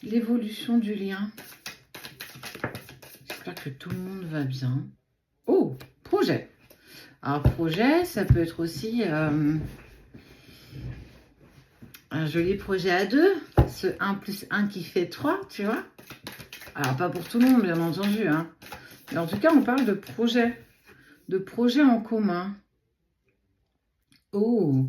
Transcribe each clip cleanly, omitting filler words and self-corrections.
l'évolution du lien. J'espère que tout le monde va bien. Oh, projet. Alors, projet, ça peut être aussi un joli projet à deux. Ce 1 plus 1 qui fait 3, tu vois. Alors, pas pour tout le monde, bien entendu. Hein. Mais en tout cas, on parle de projet. De projet en commun. Oh.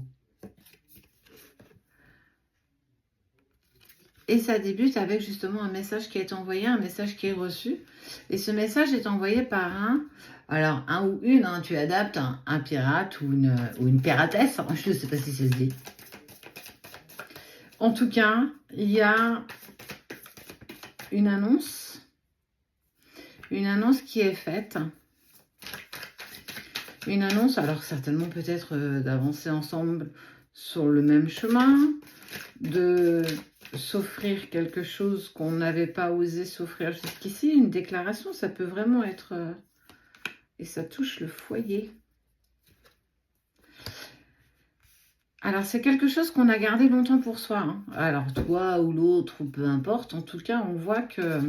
Et ça débute avec justement un message qui est envoyé, un message qui est reçu. Et ce message est envoyé par un ou une, hein, tu adaptes, un pirate ou une piratesse. Je ne sais pas si ça se dit. En tout cas, il y a une annonce qui est faite. Une annonce, alors certainement peut-être d'avancer ensemble sur le même chemin, de s'offrir quelque chose qu'on n'avait pas osé s'offrir jusqu'ici, une déclaration, ça peut vraiment être... et ça touche le foyer. Alors, c'est quelque chose qu'on a gardé longtemps pour soi. Hein. Alors, toi ou l'autre, ou peu importe, en tout cas, on voit que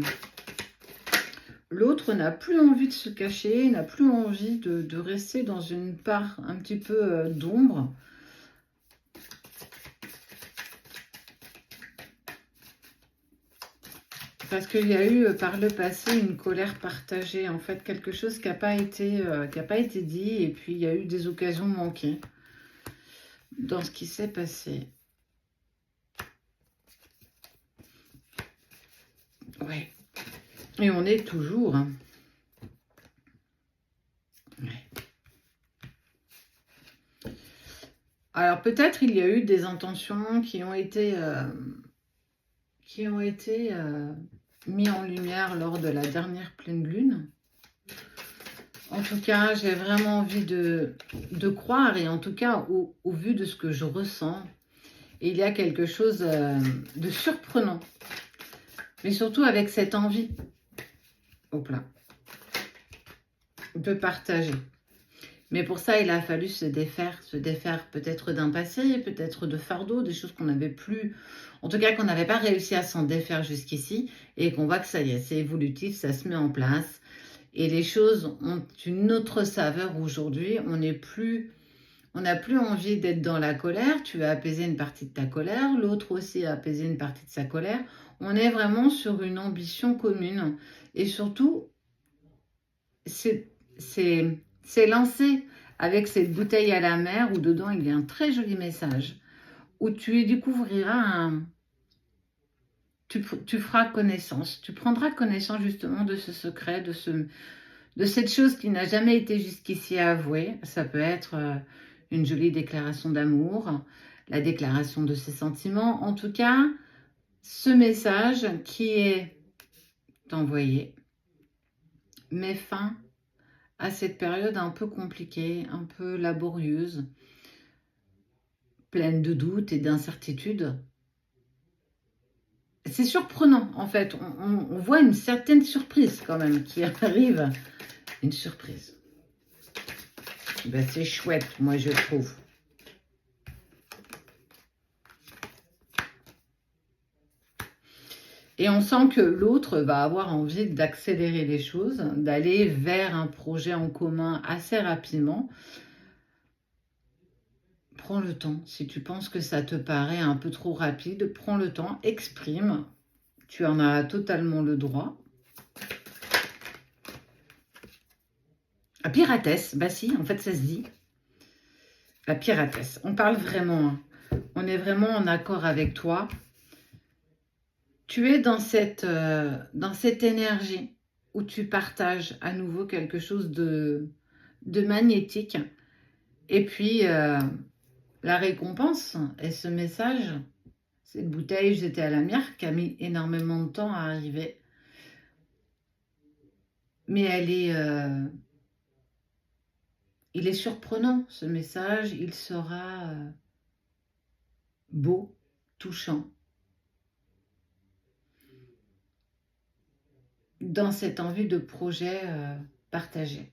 l'autre n'a plus envie de se cacher, n'a plus envie de rester dans une part un petit peu d'ombre. Parce qu'il y a eu par le passé une colère partagée, en fait, quelque chose qui n'a pas été dit, et puis il y a eu des occasions manquées dans ce qui s'est passé. Ouais. Et on est toujours. Hein. Ouais. Alors peut-être il y a eu des intentions qui ont été mis en lumière lors de la dernière pleine lune. En tout cas, j'ai vraiment envie de croire, et en tout cas, au vu de ce que je ressens, il y a quelque chose de surprenant. Mais surtout avec cette envie, hop là, de partager. Mais pour ça, il a fallu se défaire peut-être d'un passé, peut-être de fardeaux, des choses qu'on n'avait plus, en tout cas qu'on n'avait pas réussi à s'en défaire jusqu'ici, et qu'on voit que ça y est, c'est évolutif, ça se met en place, et les choses ont une autre saveur aujourd'hui. On n'a plus envie d'être dans la colère. Tu as apaisé une partie de ta colère, l'autre aussi a apaisé une partie de sa colère. On est vraiment sur une ambition commune, et surtout, c'est lancé avec cette bouteille à la mer où dedans il y a un très joli message, où tu découvriras tu feras connaissance, tu prendras connaissance justement de ce secret, de cette chose qui n'a jamais été jusqu'ici avouée. Ça peut être une jolie déclaration d'amour, la déclaration de ses sentiments. En tout cas, ce message qui est envoyé met fin à cette période un peu compliquée, un peu laborieuse, pleine de doutes et d'incertitudes. C'est surprenant, en fait. On voit une certaine surprise quand même qui arrive. Une surprise. Ben, c'est chouette, moi, je trouve. Et on sent que l'autre va avoir envie d'accélérer les choses, d'aller vers un projet en commun assez rapidement. Prends le temps. Si tu penses que ça te paraît un peu trop rapide, prends le temps, exprime. Tu en as totalement le droit. La piratesse, bah si, en fait ça se dit. La piratesse, on parle vraiment, hein. On est vraiment en accord avec toi. Tu es dans cette énergie où tu partages à nouveau quelque chose de magnétique. Et puis, la récompense et ce message, cette bouteille jetée à la mer qui a mis énormément de temps à arriver. Mais il est surprenant, ce message. Il sera beau, touchant. Dans cette envie de projet partagé.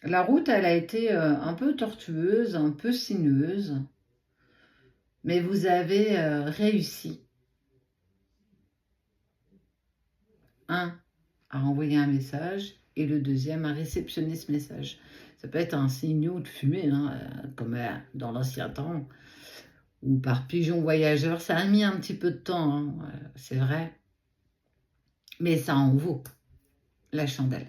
La route, elle a été un peu tortueuse, un peu sinueuse. Mais vous avez réussi, un, à envoyer un message et le deuxième à réceptionner ce message. Ça peut être un signaux de fumée, hein, comme dans l'ancien temps, ou par pigeon voyageur. Ça a mis un petit peu de temps, hein, c'est vrai, mais ça en vaut la chandelle.